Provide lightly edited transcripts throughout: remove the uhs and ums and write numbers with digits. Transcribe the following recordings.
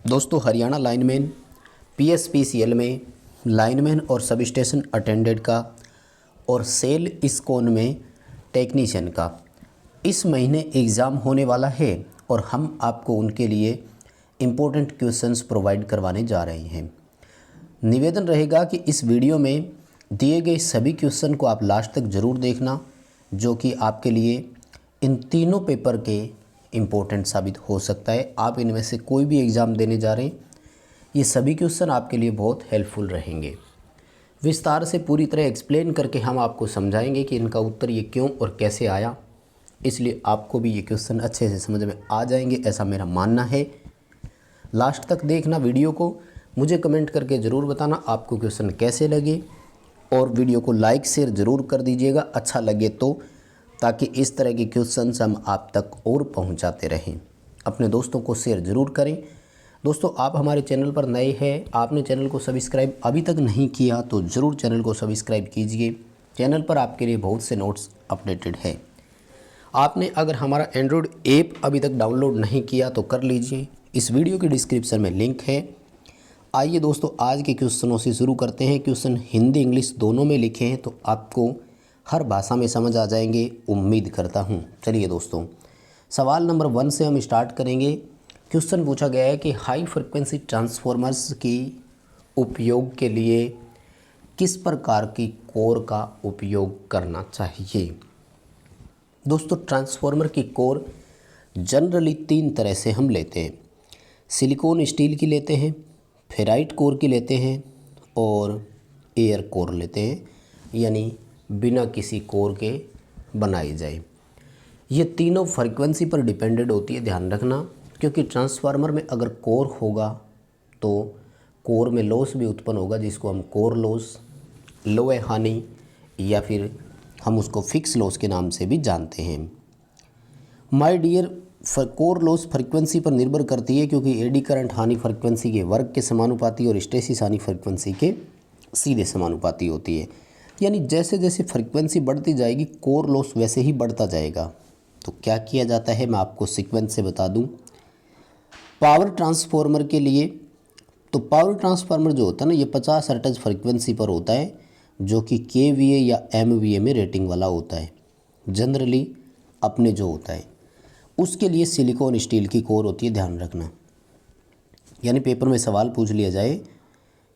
दोस्तों Haryana lineman PSPCL में lineman और सब स्टेशन अटेंडेंट का और सेल इस्कॉन में टेक्नीशियन का इस महीने एग्ज़ाम होने वाला है और हम आपको उनके लिए इम्पोर्टेंट क्वेश्चंस प्रोवाइड करवाने जा रहे हैं। निवेदन रहेगा कि इस वीडियो में दिए गए सभी क्वेश्चन को आप लास्ट तक ज़रूर देखना, जो कि आपके लिए इन तीनों पेपर के इम्पोर्टेंट साबित हो सकता है। आप इनमें से कोई भी एग्ज़ाम देने जा रहे हैं, ये सभी क्वेश्चन आपके लिए बहुत हेल्पफुल रहेंगे। विस्तार से पूरी तरह एक्सप्लेन करके हम आपको समझाएंगे कि इनका उत्तर ये क्यों और कैसे आया, इसलिए आपको भी ये क्वेश्चन अच्छे से समझ में आ जाएंगे, ऐसा मेरा मानना है। लास्ट तक देखना वीडियो को, मुझे कमेंट करके ज़रूर बताना आपको क्वेश्चन कैसे लगे और वीडियो को लाइक शेयर ज़रूर कर दीजिएगा अच्छा लगे तो, ताकि इस तरह के क्वेश्चंस हम आप तक और पहुंचाते रहें। अपने दोस्तों को शेयर ज़रूर करें। दोस्तों आप हमारे चैनल पर नए हैं, आपने चैनल को सब्सक्राइब अभी तक नहीं किया तो ज़रूर चैनल को सब्सक्राइब कीजिए। चैनल पर आपके लिए बहुत से नोट्स अपडेटेड है। आपने अगर हमारा एंड्रॉयड ऐप अभी तक डाउनलोड नहीं किया तो कर लीजिए, इस वीडियो के डिस्क्रिप्शन में लिंक है। आइए दोस्तों आज के क्वेश्चनों से शुरू करते हैं। क्वेश्चन हिंदी इंग्लिश दोनों में लिखे हैं तो आपको हर भाषा में समझ आ जाएंगे, उम्मीद करता हूं। चलिए दोस्तों सवाल नंबर 1 से हम स्टार्ट करेंगे। क्वेश्चन पूछा गया है कि हाई फ्रिक्वेंसी ट्रांसफॉर्मर्स की उपयोग के लिए किस प्रकार की कोर का उपयोग करना चाहिए। दोस्तों ट्रांसफॉर्मर की कोर जनरली 3 तरह से हम लेते हैं। सिलिकॉन स्टील की लेते हैं, फेराइट कोर की लेते हैं और एयर कोर लेते हैं, यानी बिना किसी कोर के बनाई जाए। ये तीनों फ्रीक्वेंसी पर डिपेंडेंट होती है, ध्यान रखना, क्योंकि ट्रांसफार्मर में अगर कोर होगा तो कोर में लॉस भी उत्पन्न होगा, जिसको हम कोर लॉस, लोहे हानि या फिर हम उसको फिक्स लॉस के नाम से भी जानते हैं। My dear, core loss frequency पर निर्भर करती है, क्योंकि एडी करंट हानि फ्रीक्वेंसी के वर्ग के समानुपाती और स्टेसिस हानि फ्रीक्वेंसी के सीधे समानुपाती होती है। यानी जैसे जैसे फ्रीक्वेंसी बढ़ती जाएगी कोर लॉस वैसे ही बढ़ता जाएगा। तो क्या किया जाता है मैं आपको सीक्वेंस से बता दूं। पावर ट्रांसफार्मर के लिए तो पावर ट्रांसफार्मर जो होता है ना, ये 50 हर्ट्ज फ्रीक्वेंसी पर होता है, जो कि केवीए या एमवीए में रेटिंग वाला होता है। जनरली अपने जो होता है उसके लिए सिलिकॉन स्टील की कोर होती है, ध्यान रखना। यानी पेपर में सवाल पूछ लिया जाए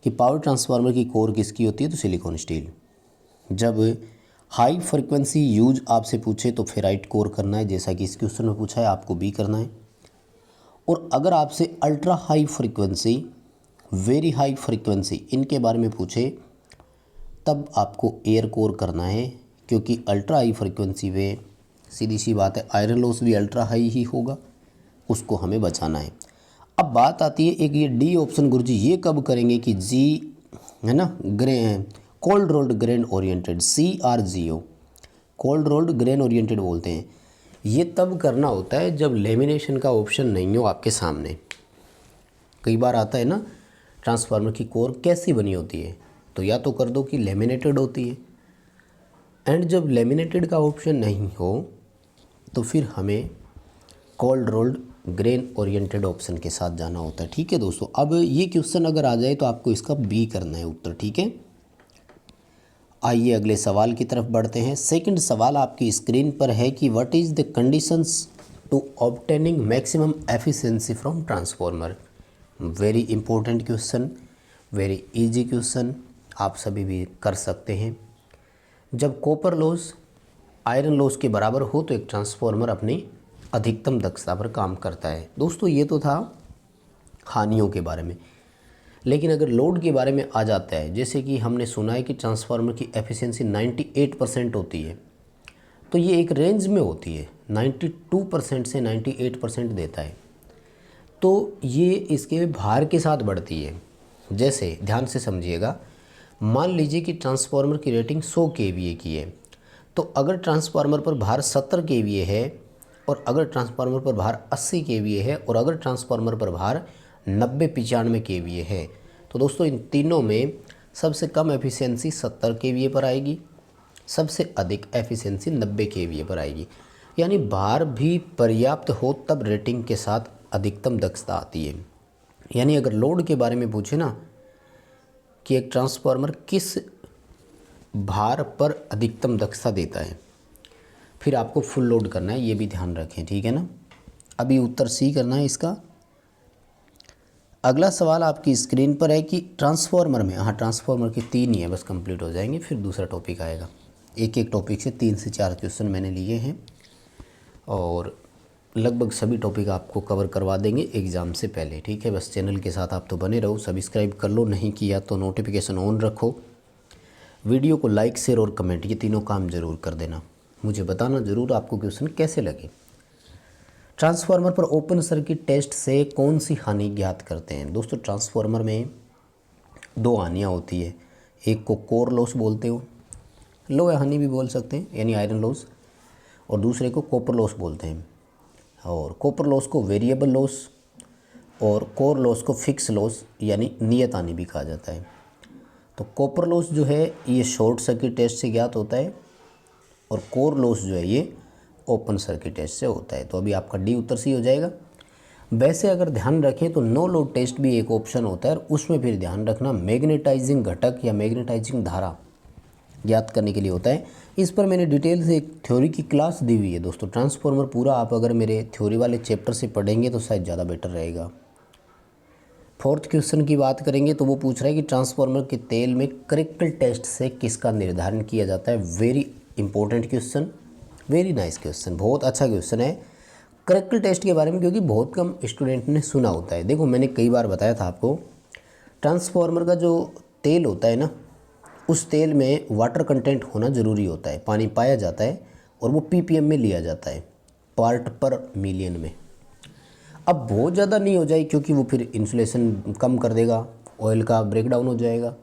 कि पावर ट्रांसफार्मर की कोर किसकी होती है तो सिलिकॉन स्टील। जब हाई फ्रिक्वेंसी यूज आपसे पूछे तो फेराइट कोर करना है, जैसा कि इस क्वेश्चन में पूछा है, आपको बी करना है। और अगर आपसे ultra high frequency, very high frequency इनके बारे में पूछे तब आपको एयर कोर करना है, क्योंकि अल्ट्रा हाई फ्रिक्वेंसी में सीधी सी बात है आयरन लॉस भी अल्ट्रा हाई ही होगा, उसको हमें बचाना है। अब बात आती है एक ये डी ऑप्शन, गुरुजी ये कब करेंगे कि जी है ना, cold rolled grain oriented, CRGO cold rolled grain oriented बोलते हैं। ये तब करना होता है जब लेमिनेशन का ऑप्शन नहीं हो आपके सामने। कई बार आता है ना ट्रांसफार्मर की कोर कैसी बनी होती है, तो या तो कर दो कि लेमिनेटेड होती है, एंड जब लेमिनेटेड का ऑप्शन नहीं हो तो फिर हमें cold rolled grain oriented option के साथ जाना होता है। ठीक है दोस्तों, अब ये क्वेश्चन अगर आ जाए तो आपको इसका बी करना है उत्तर। ठीक है, आइए अगले सवाल की तरफ बढ़ते हैं। सेकंड सवाल आपकी स्क्रीन पर है कि what is the conditions to obtaining maximum efficiency from transformer. Very important question, very easy question, आप सभी भी कर सकते हैं। जब कॉपर लॉस आयरन लॉस के बराबर हो तो एक ट्रांसफार्मर अपनी अधिकतम दक्षता पर काम करता है। दोस्तों ये तो था हानियों के बारे में, लेकिन अगर लोड के बारे में आ जाता है, जैसे कि हमने सुना है कि ट्रांसफार्मर की एफिशिएंसी 98% होती है, तो ये एक रेंज में होती है, 92% से 98% देता है, तो ये इसके भार के साथ बढ़ती है। जैसे ध्यान से समझिएगा, मान लीजिए कि ट्रांसफार्मर की रेटिंग 100 kVA की है, तो अगर ट्रांसफार्मर पर भार 70 kVA है और अगर ट्रांसफार्मर पर भार 80 kVA है और अगर ट्रांसफार्मर पर भार 90-95 kVA है, तो दोस्तों इन तीनों में सबसे कम एफिशिएंसी 70 kVA पर आएगी, सबसे अधिक एफिशिएंसी 90 kVA पर आएगी। यानी भार भी पर्याप्त हो तब रेटिंग के साथ अधिकतम दक्षता आती है। यानी अगर लोड के बारे में पूछे ना कि एक ट्रांसफार्मर किस भार पर अधिकतम दक्षता देता है, फिर आपको फुल लोड करना है, ये भी ध्यान रखें, ठीक है ना। अभी उत्तर सी करना है इसका। अगला सवाल आपकी स्क्रीन पर है कि ट्रांसफार्मर में, हाँ ट्रांसफार्मर के 3 ही है, बस कंप्लीट हो जाएंगे, फिर दूसरा टॉपिक आएगा। एक एक टॉपिक से 3 से 4 क्वेश्चन मैंने लिए हैं और लगभग सभी टॉपिक आपको कवर करवा देंगे एग्ज़ाम से पहले, ठीक है। बस चैनल के साथ आप तो बने रहो, सब्सक्राइब कर लो, नहीं किया तो नोटिफिकेशन ऑन रखो, वीडियो को लाइक शेयर और कमेंट, ये तीनों काम ज़रूर कर देना। मुझे बताना ज़रूर आपको क्वेश्चन कैसे लगे। ट्रांसफार्मर पर ओपन सर्किट टेस्ट से कौन सी हानि ज्ञात करते हैं। दोस्तों ट्रांसफार्मर में 2 हानियाँ होती है, एक को कोर लॉस बोलते हो, लोहे हानि भी बोल सकते हैं यानी आयरन लॉस, और दूसरे को कॉपर लॉस बोलते हैं। और कॉपर लॉस को वेरिएबल लॉस और कोर लॉस को फिक्स लॉस यानी नियत हानि भी कहा जाता है। तो कॉपर लॉस जो है ये शॉर्ट सर्किट टेस्ट से ज्ञात होता है और कोर लॉस जो है ये ओपन सर्किट टेस्ट से होता है। तो अभी आपका डी उत्तर सी हो जाएगा। वैसे अगर ध्यान रखें तो नो लोड टेस्ट भी एक ऑप्शन होता है और उसमें फिर ध्यान रखना मैग्नेटाइजिंग घटक या मैग्नेटाइजिंग धारा ज्ञात करने के लिए होता है। इस पर मैंने डिटेल से एक थ्योरी की क्लास दी हुई है दोस्तों। ट्रांसफार्मर पूरा आप अगर मेरे थ्योरी वाले चैप्टर से पढ़ेंगे तो शायद ज़्यादा बेटर रहेगा। 4th क्वेश्चन की बात करेंगे तो वो पूछ रहा है कि ट्रांसफार्मर के तेल में क्रिकल टेस्ट से किसका निर्धारण किया जाता है। Very important question, very nice question, बहुत अच्छा क्वेश्चन है क्रिकल टेस्ट के बारे में, क्योंकि बहुत कम स्टूडेंट ने सुना होता है। देखो मैंने कई बार बताया था आपको, ट्रांसफार्मर का जो तेल होता है ना, उस तेल में वाटर कंटेंट होना ज़रूरी होता है, पानी पाया जाता है और वो ppm में लिया जाता है, पार्ट पर मिलियन में। अब बहुत ज़्यादा नहीं हो जाए क्योंकि वो फिर इंसुलेशन कम कर देगा, ऑयल का ब्रेकडाउन हो जाएगा।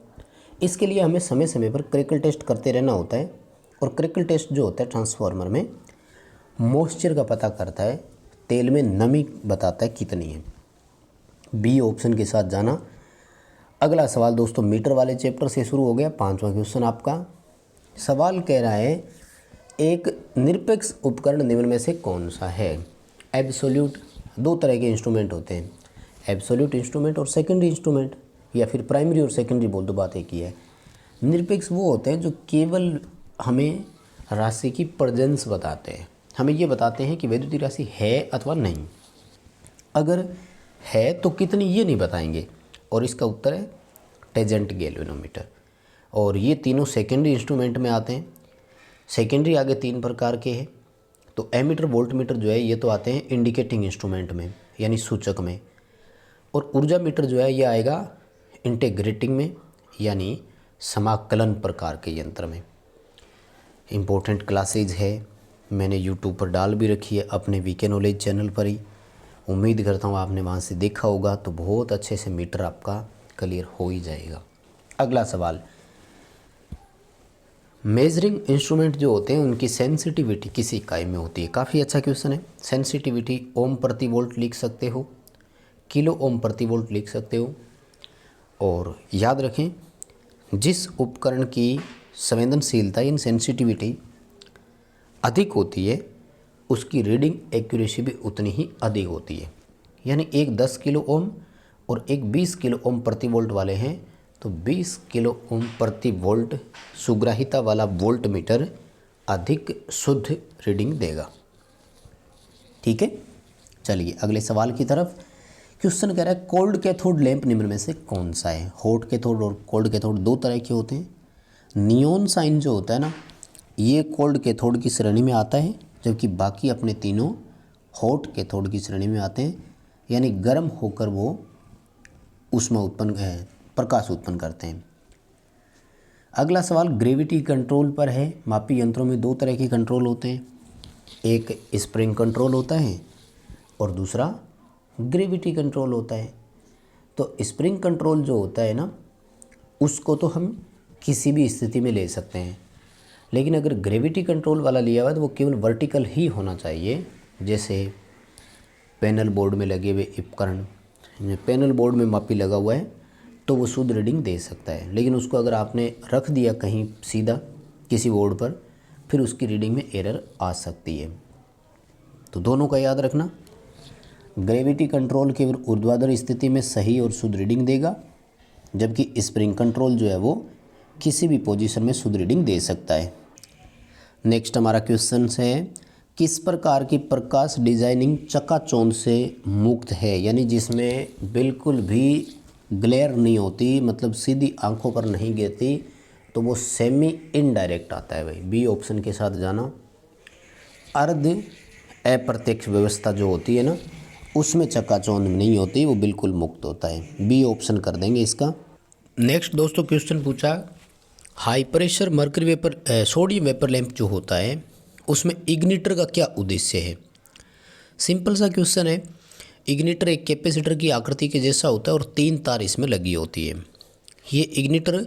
इसके लिए हमें समय समय पर क्रिकल टेस्ट करते रहना होता है। और क्रिकल टेस्ट जो होता है ट्रांसफार्मर में मॉइस्चर का पता करता है, तेल में नमी बताता है कितनी है। बी ऑप्शन के साथ जाना। अगला सवाल दोस्तों मीटर वाले चैप्टर से शुरू हो गया, 5वां क्वेश्चन आपका। सवाल कह रहा है एक निरपेक्ष उपकरण निम्न में से कौन सा है। एब्सोल्यूट, 2 तरह के इंस्ट्रूमेंट होते हैं, एब्सोल्यूट इंस्ट्रूमेंट और सेकेंडरी इंस्ट्रूमेंट, या फिर प्राइमरी और सेकेंडरी बोल दो, बात एक ही है। निरपेक्ष वो होते हैं जो केवल हमें राशि की प्रेजेंस बताते हैं, हमें ये बताते हैं कि वैद्युतीय राशि है अथवा नहीं। अगर है तो कितनी ये नहीं बताएंगे, और इसका उत्तर है टेजेंट गैल्वेनोमीटर। और ये तीनों सेकेंडरी इंस्ट्रूमेंट में आते हैं। सेकेंडरी आगे 3 प्रकार के हैं। तो एमीटर वोल्टमीटर जो है ये तो आते हैं इंडिकेटिंग इंस्ट्रूमेंट में यानी सूचक में, और ऊर्जा मीटर जो है ये आएगा इंटीग्रेटिंग में यानी समाकलन प्रकार के यंत्र में। इम्पोर्टेंट क्लासेज है, मैंने यूट्यूब पर डाल भी रखी है अपने वीके नॉलेज चैनल पर ही। उम्मीद करता हूँ आपने वहाँ से देखा होगा, तो बहुत अच्छे से मीटर आपका क्लियर हो ही जाएगा। अगला सवाल, मेजरिंग इंस्ट्रूमेंट जो होते हैं उनकी सेंसिटिविटी किस इकाई में होती है। काफ़ी अच्छा क्वेश्चन है। सेंसिटिविटी ओम प्रति वोल्ट लिख सकते हो, किलो ओम प्रति वोल्ट लिख सकते हो। और याद रखें जिस उपकरण की संवेदनशीलता इन सेंसिटिविटी अधिक होती है उसकी रीडिंग एक्यूरेसी भी उतनी ही अधिक होती है। यानी एक 10 किलो ओम और एक 20 किलो ओम प्रति वोल्ट वाले हैं, तो 20 किलो ओम प्रति वोल्ट सुग्राहिता वाला वोल्ट मीटर अधिक शुद्ध रीडिंग देगा। ठीक है, चलिए अगले सवाल की तरफ। क्वेश्चन कह रहा है कोल्ड कैथोड लैंप निम्न में से कौन सा है। हॉट कैथोड और कोल्ड कैथोड 2 तरह के होते हैं। नियॉन साइन जो होता है ना, ये कोल्ड कैथोड की श्रेणी में आता है, जबकि बाकी अपने तीनों हॉट कैथोड की श्रेणी में आते हैं, यानी गर्म होकर वो ऊष्मा प्रकाश उत्पन्न करते हैं। अगला सवाल ग्रेविटी कंट्रोल पर है। मापी यंत्रों में 2 तरह के कंट्रोल होते हैं, एक स्प्रिंग कंट्रोल होता है और दूसरा ग्रेविटी कंट्रोल होता है। तो स्प्रिंग कंट्रोल जो होता है ना, उसको तो हम किसी भी स्थिति में ले सकते हैं, लेकिन अगर ग्रेविटी कंट्रोल वाला लिया हुआ है तो वो केवल वर्टिकल ही होना चाहिए। जैसे पैनल बोर्ड में लगे हुए उपकरण, पैनल बोर्ड में मापी लगा हुआ है तो वो शुद्ध रीडिंग दे सकता है, लेकिन उसको अगर आपने रख दिया कहीं सीधा किसी बोर्ड पर, फिर उसकी रीडिंग में एरर आ सकती है। तो दोनों का याद रखना। ग्रेविटी कंट्रोल केवल ऊर्ध्वाधर स्थिति में सही और शुद्ध रीडिंग देगा, जबकि स्प्रिंग कंट्रोल जो है वो किसी भी पोजीशन में शुद्ध रीडिंग दे सकता है। नेक्स्ट हमारा क्वेश्चन है, किस प्रकार की प्रकाश डिजाइनिंग चकाचौंध से मुक्त है, यानी जिसमें बिल्कुल भी ग्लेयर नहीं होती, मतलब सीधी आंखों पर नहीं गिरती, तो वो सेमी इनडायरेक्ट आता है भाई। बी ऑप्शन के साथ जाना। अर्ध अप्रत्यक्ष व्यवस्था जो होती है ना, उसमें चकाचौंध नहीं होती, वो बिल्कुल मुक्त होता है। बी ऑप्शन कर देंगे इसका। नेक्स्ट दोस्तों क्वेश्चन पूछा, high pressure mercury vapour sodium vapour lamp जो होता है उसमें इग्निटर का क्या उद्देश्य है। सिंपल सा क्वेश्चन है। इग्निटर एक कैपेसिटर की आकृति के जैसा होता है और 3 तार इसमें लगी होती है। ये इग्निटर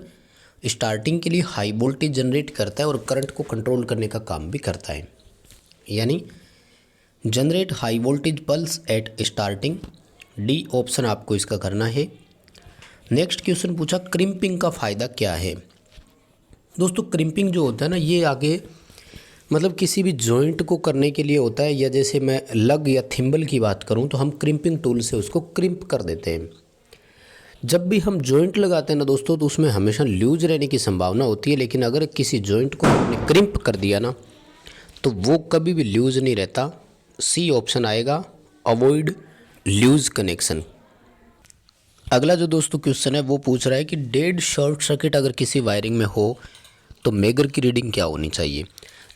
स्टार्टिंग के लिए हाई वोल्टेज जनरेट करता है और करंट को कंट्रोल करने का काम भी करता है, यानी generate high voltage pulse eight starting. D option आपको इसका करना है। नेक्स्ट क्वेश्चन पूछा, क्रिम्पिंग का फ़ायदा क्या है। दोस्तों क्रिम्पिंग जो होता है ना, ये आगे मतलब किसी भी जॉइंट को करने के लिए होता है, या जैसे मैं लग या थिम्बल की बात करूं तो हम क्रिम्पिंग टूल से उसको क्रिम्प कर देते हैं। जब भी हम जॉइंट लगाते हैं ना दोस्तों, तो उसमें हमेशा लूज रहने की संभावना होती है, लेकिन अगर किसी जॉइंट को हमने क्रिम्प कर दिया ना, तो वो कभी भी लूज नहीं रहता। सी ऑप्शन आएगा, अवॉइड लूज कनेक्शन। अगला जो दोस्तों क्वेश्चन है वो पूछ रहा है कि डेड शॉर्ट सर्किट अगर किसी वायरिंग में हो तो मेगर की रीडिंग क्या होनी चाहिए।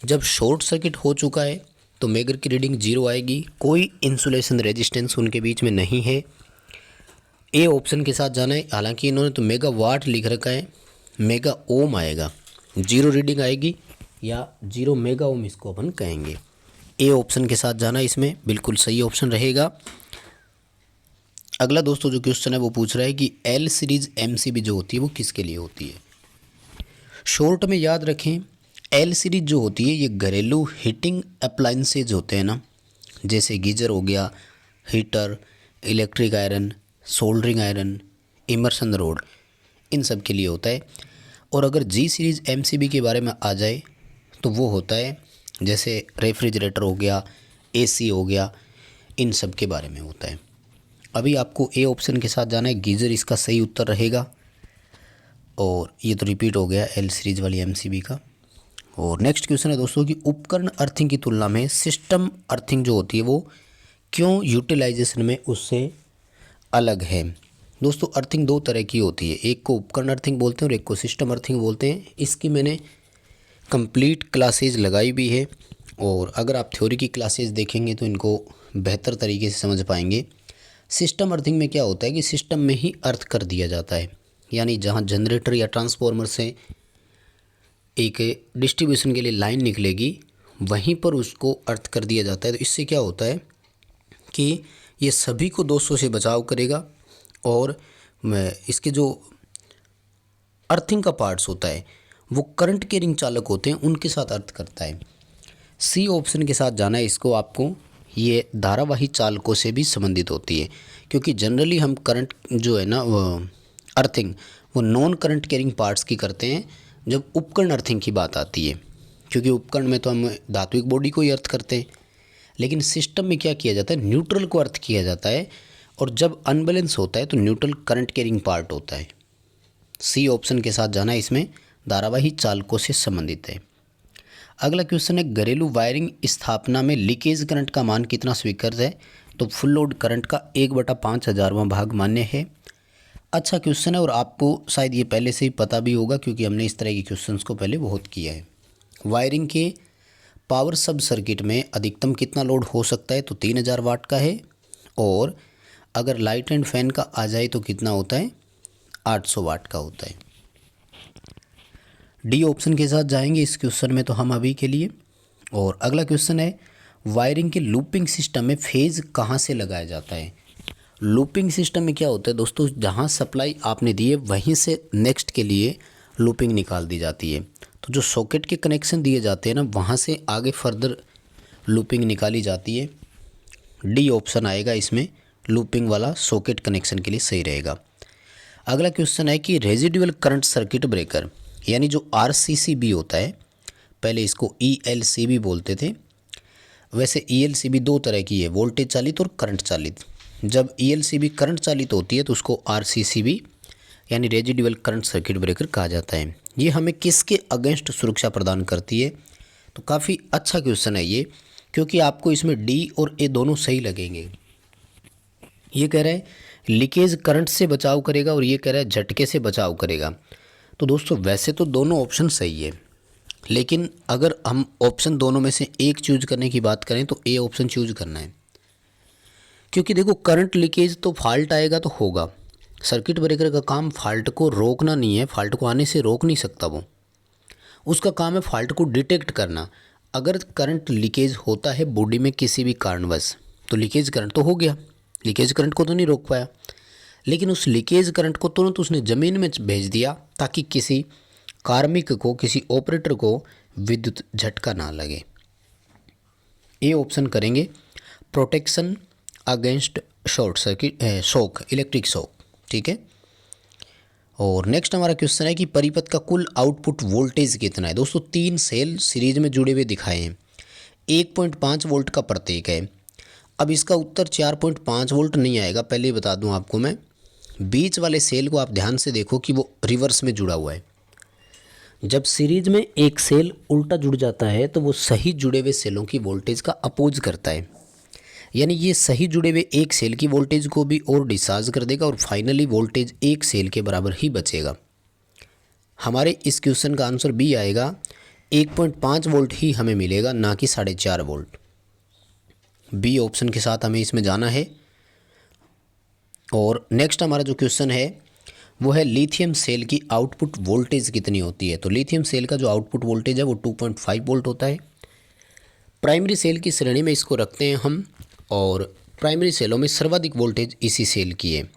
जब शॉर्ट सर्किट हो चुका है तो मेगर की रीडिंग 0 आएगी, कोई इंसुलेशन रेजिस्टेंस उनके बीच में नहीं है। ए ऑप्शन के साथ जाना है। हालांकि इन्होंने तो मेगा वाट लिख रखा है, मेगा ओम आएगा, 0 रीडिंग आएगी, या 0 मेगा ओम इसको अपन कहेंगे। ए ऑप्शन के साथ जाना इसमें बिल्कुल सही ऑप्शन रहेगा। अगला दोस्तों जो क्वेश्चन है वो पूछ रहा है कि एल सीरीज एमसीबी जो होती है वो किसके लिए होती है। शॉर्ट में याद रखें, एल सीरीज जो होती है ये घरेलू हीटिंग अप्लाइंसेज होते हैं ना, जैसे गीजर हो गया, heater, electric iron, soldering iron, immersion rod, इन सब के लिए होता है। और अगर जी सीरीज एमसीबी के बारे में आ जाए तो वो होता है जैसे रेफ्रिजरेटर हो गया, एसी हो गया, इन सब के बारे में होता है। अभी आपको ए ऑप्शन के साथ जाना है, गीजर इसका सही उत्तर रहेगा। और ये तो रिपीट हो गया एल सीरीज वाली एमसीबी का। और नेक्स्ट क्वेश्चन है दोस्तों कि उपकरण अर्थिंग की तुलना में सिस्टम अर्थिंग जो होती है वो क्यों यूटिलाइजेशन में उससे अलग है। दोस्तों अर्थिंग 2 तरह की होती है, एक को उपकरण अर्थिंग बोलते हैं और एक को सिस्टम अर्थिंग बोलते हैं। इसकी मैंने कंप्लीट क्लासेज लगाई भी है, और अगर आप थ्योरी की क्लासेज देखेंगे तो इनको बेहतर तरीके से समझ पाएंगे। सिस्टम अर्थिंग में क्या होता है कि सिस्टम में ही अर्थ कर दिया जाता है, यानी जहाँ जनरेटर या ट्रांसफार्मर से एक डिस्ट्रीब्यूशन के लिए लाइन निकलेगी वहीं पर उसको अर्थ कर दिया जाता है। तो इससे क्या होता है कि ये सभी को 200 से बचाव करेगा, और इसके जो अर्थिंग का पार्ट्स होता है वो करंट कैरिंग चालक होते हैं, उनके साथ अर्थ करता है। सी ऑप्शन के साथ जाना है इसको आपको। ये धारावाही चालकों से भी संबंधित होती है, क्योंकि जनरली हम करंट जो है ना अर्थिंग वो नॉन करंट कैरिंग पार्ट्स की करते हैं जब उपकरण अर्थिंग की बात आती है, क्योंकि उपकरण में तो हम धात्विक बॉडी को ही अर्थ करते हैं। लेकिन सिस्टम में क्या किया जाता है, न्यूट्रल को अर्थ किया जाता है, और जब अनबैलेंस होता है तो न्यूट्रल करंट कैरिंग पार्ट होता है। सी ऑप्शन के साथ जाना, इसमें धारावाही चालकों से संबंधित है। अगला क्वेश्चन है, घरेलू वायरिंग स्थापना में लीकेज करंट का मान कितना स्वीकार्य है। तो फुल लोड करंट का 1/5000वां भाग मान्य है। अच्छा क्वेश्चन है, और आपको शायद ये पहले से ही पता भी होगा क्योंकि हमने इस तरह के क्वेश्चंस को पहले बहुत किया है। वायरिंग के पावर सब सर्किट में अधिकतम कितना लोड हो सकता है, तो 3000 वाट का है, और अगर लाइट एंड फैन का आ जाए तो कितना होता है, 800 वाट का होता है। डी ऑप्शन के साथ जाएंगे इस क्वेश्चन में तो हम अभी के लिए। और अगला क्वेश्चन है, वायरिंग के लूपिंग सिस्टम में फेज़ कहाँ से लगाया जाता है। लूपिंग सिस्टम में क्या होता है दोस्तों, जहाँ सप्लाई आपने दी है वहीं से नेक्स्ट के लिए लूपिंग निकाल दी जाती है। तो जो सॉकेट के कनेक्शन दिए जाते हैं ना, वहाँ से आगे फर्दर लूपिंग निकाली जाती है। डी ऑप्शन आएगा इसमें, लूपिंग वाला सॉकेट कनेक्शन के लिए सही रहेगा। अगला क्वेश्चन है कि रेजिडुअल करंट सर्किट ब्रेकर, यानी जो RCCB होता है, पहले इसको ELCB बोलते थे, वैसे ELCB दो तरह की है, वोल्टेज चालित और करंट चालित। जब ELCB करंट चालित होती है तो उसको RCCB यानी रेजिडुअल करंट सर्किट ब्रेकर कहा जाता है। ये हमें किसके अगेंस्ट सुरक्षा प्रदान करती है? तो काफ़ी अच्छा क्वेश्चन है ये, क्योंकि आपको इसमें D और A दोनों सही लगेंगे। ये कह रहा है लीकेज करंट से बचाव करेगा और ये कह रहा है झटके से बचाव करेगा। तो दोस्तों वैसे तो दोनों ऑप्शन सही है, लेकिन अगर हम ऑप्शन दोनों में से एक चूज करने की बात करें तो A ऑप्शन चूज करना है, क्योंकि देखो करंट लीकेज तो फॉल्ट आएगा तो होगा। सर्किट ब्रेकर का काम फॉल्ट को रोकना नहीं है, फॉल्ट को आने से रोक नहीं सकता वो, उसका काम है फॉल्ट को डिटेक्ट करना। अगर करंट लीकेज होता है बॉडी में किसी भी कारणवश तो लीकेज करंट तो हो गया, लीकेज करंट को तो नहीं रोक पाया, लेकिन उस लीकेज करंट को तुरंत उसने ज़मीन में भेज दिया ताकि किसी कार्मिक को, किसी ऑपरेटर को विद्युत झटका ना लगे। ये ऑप्शन करेंगे, protection against short circuit shock, electric shock. ठीक है। और नेक्स्ट हमारा क्वेश्चन है कि परिपथ का कुल आउटपुट वोल्टेज कितना है। दोस्तों 3 सेल सीरीज में जुड़े हुए दिखाए हैं, 1.5 वोल्ट का प्रत्येक है। अब इसका उत्तर 4.5 वोल्ट नहीं आएगा, पहले ही बता दूं आपको मैं। बीच वाले सेल को आप ध्यान से देखो कि वो रिवर्स में जुड़ा हुआ है। जब सीरीज में एक सेल उल्टा जुड़ जाता है तो वो सही जुड़े हुए सेलों की वोल्टेज का अपोज करता है, यानी ये सही जुड़े हुए एक सेल की वोल्टेज को भी और डिस्चार्ज कर देगा और फाइनली वोल्टेज एक सेल के बराबर ही बचेगा। हमारे इस क्वेश्चन का आंसर बी आएगा, 1.5 वोल्ट ही हमें मिलेगा, ना कि 4.5 वोल्ट। बी ऑप्शन के साथ हमें इसमें जाना है। और नेक्स्ट हमारा जो क्वेश्चन है वो है लिथियम सेल की आउटपुट वोल्टेज कितनी होती है। तो लिथियम सेल का जो आउटपुट वोल्टेज है वो 2.5 वोल्ट होता है। प्राइमरी सेल की श्रेणी में इसको रखते हैं हम, और प्राइमरी सेलों में सर्वाधिक वोल्टेज इसी सेल की है।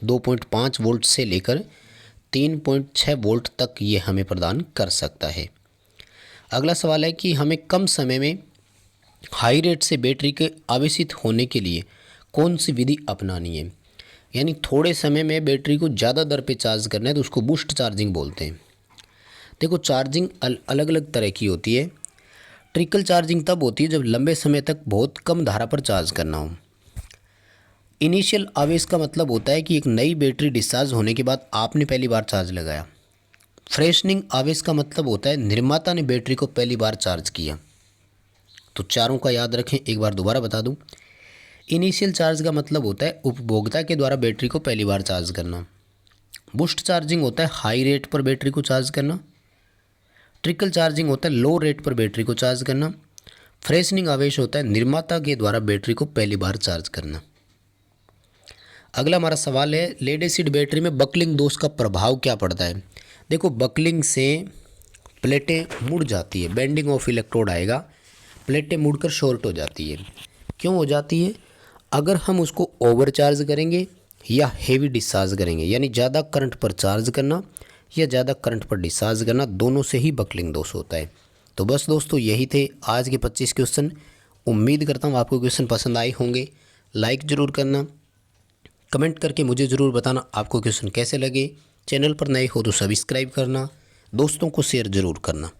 2.5 वोल्ट से लेकर 3.6 वोल्ट तक ये हमें प्रदान कर सकता है। अगला सवाल है कि हमें कम समय में हाई रेट से बैटरी के आवेशित होने के लिए कौन सी विधि अपनानी है। यानी थोड़े समय में बैटरी को ज़्यादा दर पे चार्ज करना है तो उसको बूस्ट चार्जिंग बोलते हैं। देखो चार्जिंग अलग अलग तरह की होती है। ट्रिकल चार्जिंग तब होती है जब लंबे समय तक बहुत कम धारा पर चार्ज करना हो। इनिशियल आवेश का मतलब होता है कि एक नई बैटरी डिस्चार्ज होने के बाद आपने पहली बार चार्ज लगाया। फ्रेशनिंग आवेश का मतलब होता है निर्माता ने बैटरी को पहली बार चार्ज किया। तो चारों का याद रखें, एक बार दोबारा बता दूं। इनिशियल चार्ज का मतलब होता है उपभोक्ता के द्वारा बैटरी को पहली बार चार्ज करना। बूस्ट चार्जिंग होता है हाई रेट पर बैटरी को चार्ज करना। ट्रिकल चार्जिंग होता है लो रेट पर बैटरी को चार्ज करना। फ्रेशनिंग आवेश होता है निर्माता के द्वारा बैटरी को पहली बार चार्ज करना। अगला हमारा सवाल है, लेड एसिड बैटरी में बकलिंग दोष का प्रभाव क्या पड़ता है। देखो बकलिंग से प्लेटें मुड़ जाती है, बेंडिंग ऑफ इलेक्ट्रोड आएगा, प्लेटें मुड़कर शॉर्ट हो जाती है। क्यों हो जाती है? अगर हम उसको ओवर चार्ज करेंगे या हेवी डिस्चार्ज करेंगे, यानी ज़्यादा करंट पर चार्ज करना या ज़्यादा करंट पर डिस्चार्ज करना, दोनों से ही बकलिंग दोष होता है। तो बस दोस्तों यही थे आज के 25 क्वेश्चन। उम्मीद करता हूँ आपको क्वेश्चन पसंद आए होंगे। लाइक ज़रूर करना, कमेंट करके मुझे ज़रूर बताना आपको क्वेश्चन कैसे लगे। चैनल पर नए हो तो सब्सक्राइब करना, दोस्तों को शेयर ज़रूर करना।